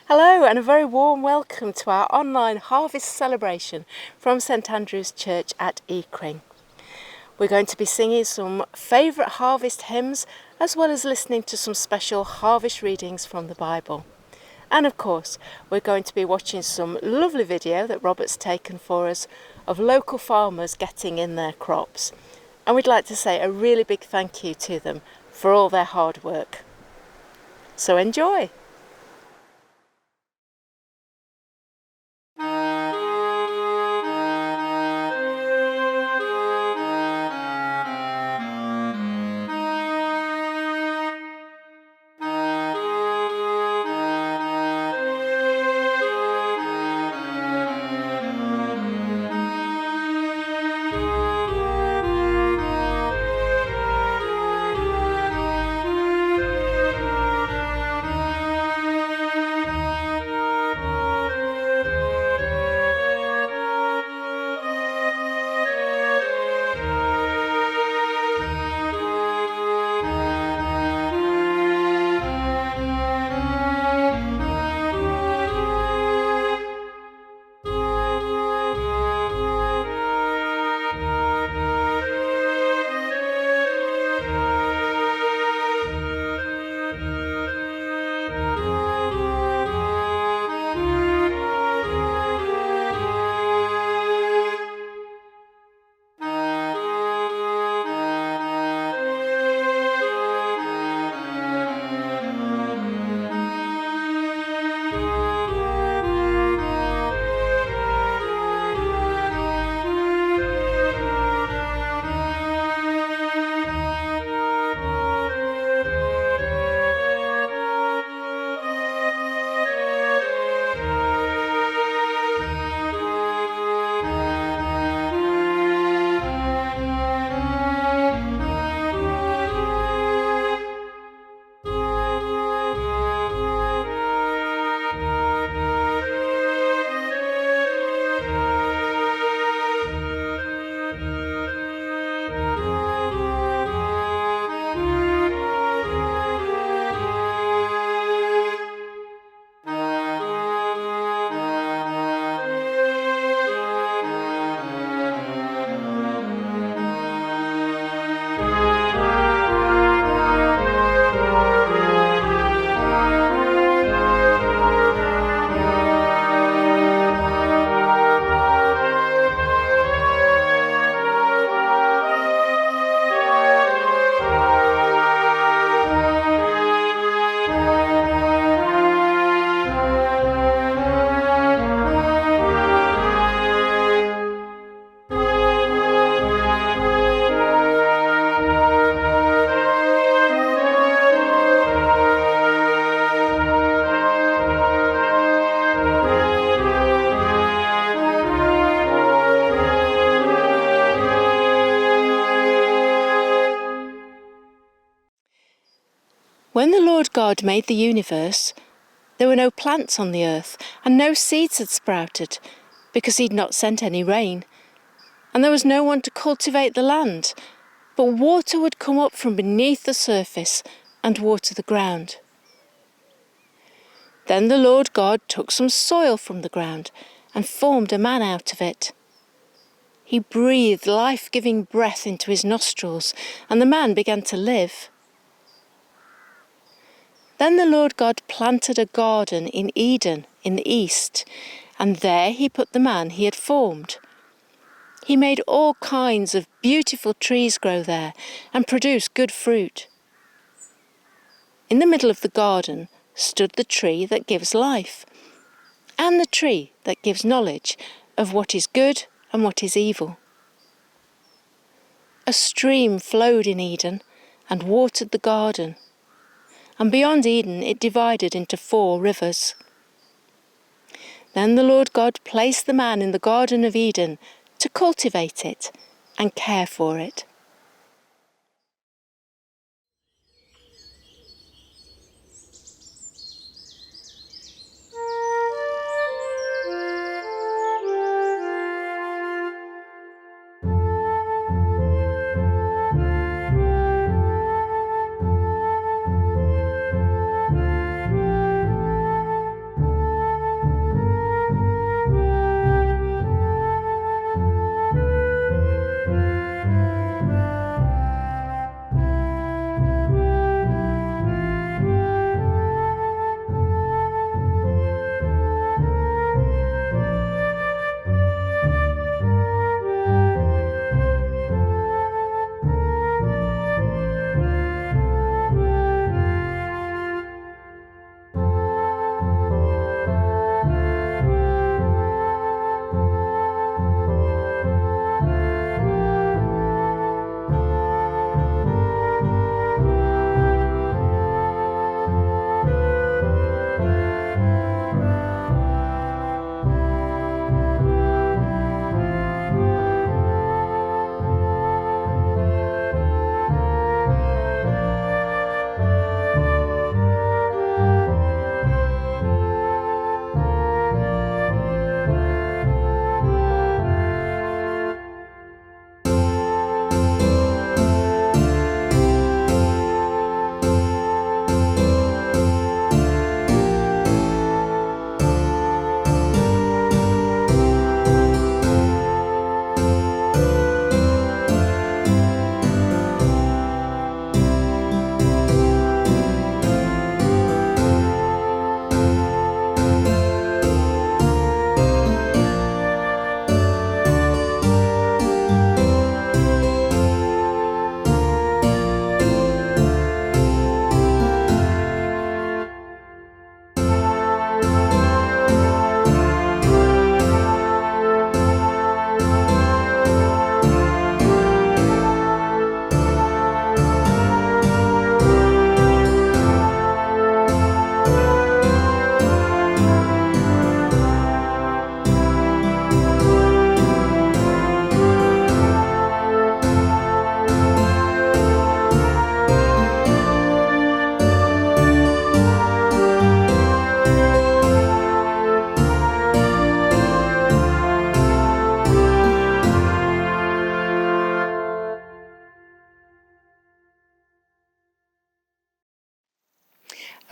Hello and a very warm welcome to our online harvest celebration from St Andrew's Church at Eakirng. We're going to be singing some favourite harvest hymns as well as listening to some special harvest readings from the Bible. And of course, we're going to be watching some lovely video that Robert's taken for us of local farmers getting in their crops. And we'd like to say a really big thank you to them for all their hard work. So enjoy! When the Lord God made the universe, there were no plants on the earth, and no seeds had sprouted, because he'd not sent any rain. And there was no one to cultivate the land, but water would come up from beneath the surface and water the ground. Then the Lord God took some soil from the ground and formed a man out of it. He breathed life-giving breath into his nostrils, and the man began to live. Then the Lord God planted a garden in Eden in the east, and there he put the man he had formed. He made all kinds of beautiful trees grow there and produce good fruit. In the middle of the garden stood the tree that gives life, and the tree that gives knowledge of what is good and what is evil. A stream flowed in Eden and watered the garden, and beyond Eden it divided into 4 rivers. Then the Lord God placed the man in the Garden of Eden to cultivate it and care for it.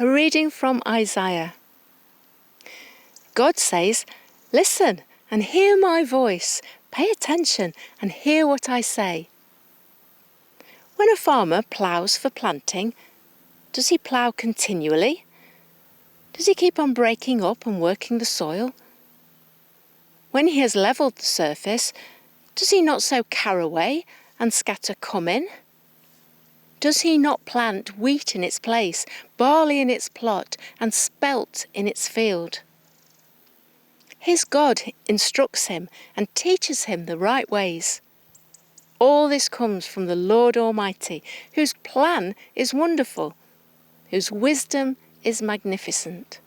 A reading from Isaiah. God says, "Listen and hear my voice. Pay attention and hear what I say." When a farmer ploughs for planting, does he plough continually? Does he keep on breaking up and working the soil? When he has levelled the surface, does he not sow caraway and scatter cummin? Does he not plant wheat in its place, barley in its plot, and spelt in its field? His God instructs him and teaches him the right ways. All this comes from the Lord Almighty, whose plan is wonderful, whose wisdom is magnificent.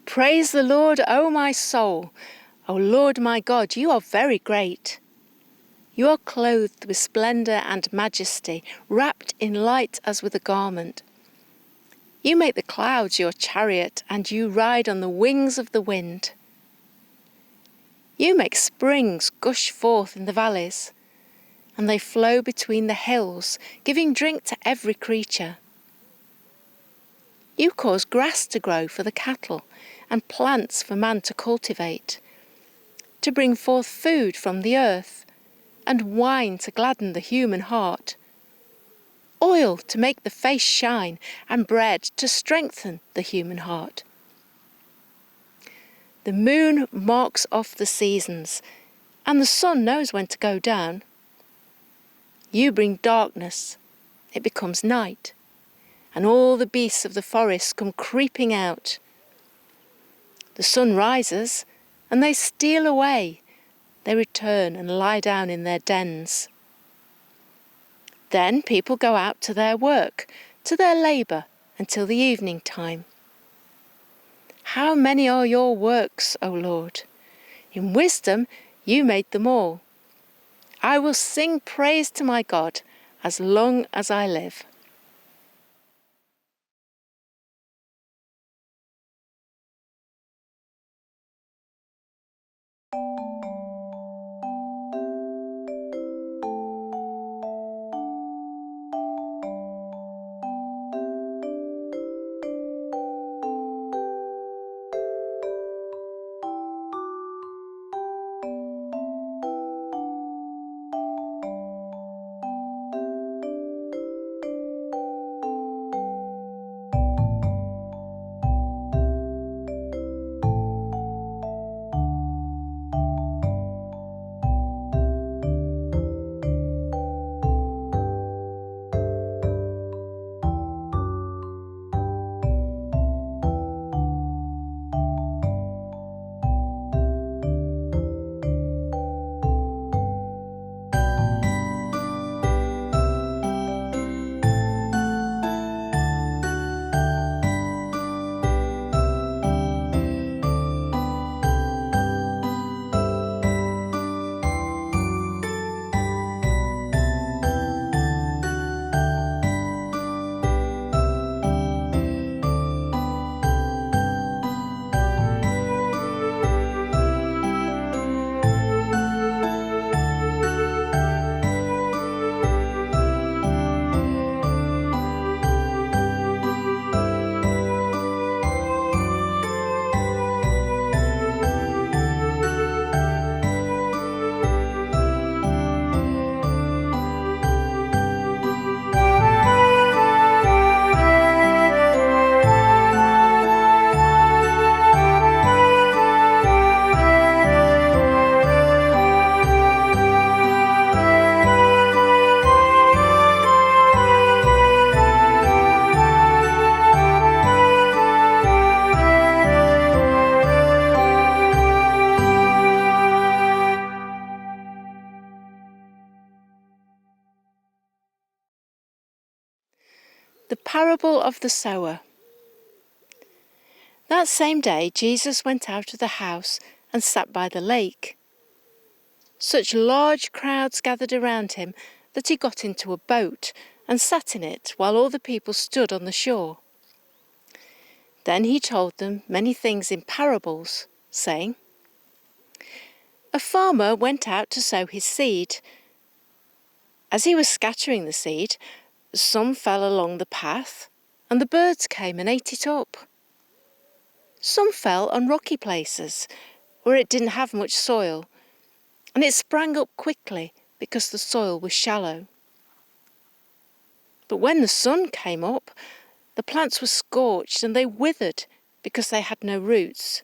Praise the Lord, O my soul. O Lord my God, you are very great. You are clothed with splendour and majesty, wrapped in light as with a garment. You make the clouds your chariot, and you ride on the wings of the wind. You make springs gush forth in the valleys, and they flow between the hills, giving drink to every creature. You cause grass to grow for the cattle, and plants for man to cultivate, to bring forth food from the earth, and wine to gladden the human heart, oil to make the face shine, and bread to strengthen the human heart. The moon marks off the seasons, and the sun knows when to go down. You bring darkness, it becomes night, and all the beasts of the forest come creeping out. The sun rises, and they steal away. They return and lie down in their dens. Then people go out to their work, to their labour, until the evening time. How many are your works, O Lord? In wisdom you made them all. I will sing praise to my God as long as I live. The parable of the sower. That same day Jesus went out of the house and sat by the lake. Such large crowds gathered around him that he got into a boat and sat in it while all the people stood on the shore. Then he told them many things in parables, saying, "A farmer went out to sow his seed. As he was scattering the seed, some fell along the path, and the birds came and ate it up. Some fell on rocky places, where it didn't have much soil, and it sprang up quickly because the soil was shallow. But when the sun came up, the plants were scorched and they withered because they had no roots.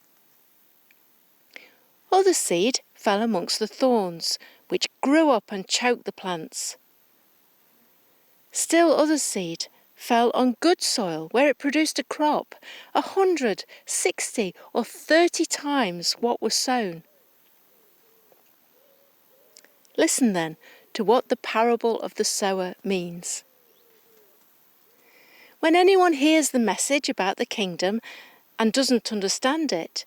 Other seed fell amongst the thorns, which grew up and choked the plants. Still other seed fell on good soil, where it produced a crop 100, 60, or 30 times what was sown." Listen then to what the parable of the sower means. When anyone hears the message about the kingdom and doesn't understand it,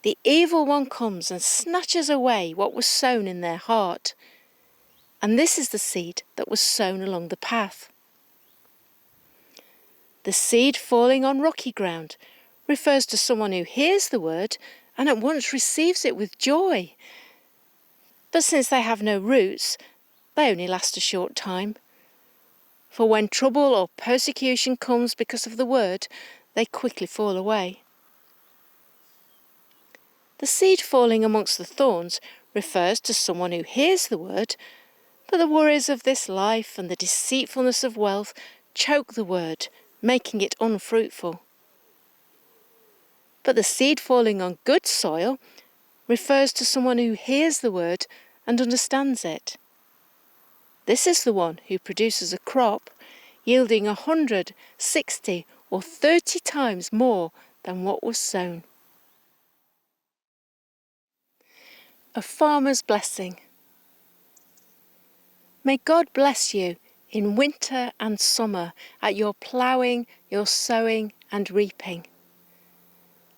the evil one comes and snatches away what was sown in their heart. And this is the seed that was sown along the path. The seed falling on rocky ground refers to someone who hears the word and at once receives it with joy. But since they have no roots, they only last a short time. For when trouble or persecution comes because of the word, they quickly fall away. The seed falling amongst the thorns refers to someone who hears the word, but the worries of this life and the deceitfulness of wealth choke the word, making it unfruitful. But the seed falling on good soil refers to someone who hears the word and understands it. This is the one who produces a crop yielding 100, 60, or 30 times more than what was sown. A farmer's blessing. May God bless you in winter and summer at your ploughing, your sowing and reaping.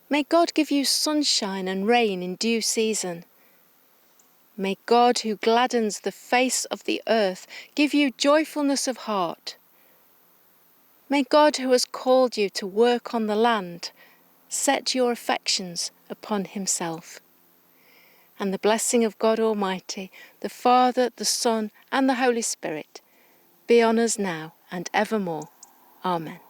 May God give you sunshine and rain in due season. May God, who gladdens the face of the earth, give you joyfulness of heart. May God, who has called you to work on the land, set your affections upon himself. And the blessing of God Almighty, the Father, the Son, and the Holy Spirit, be on us now and evermore. Amen.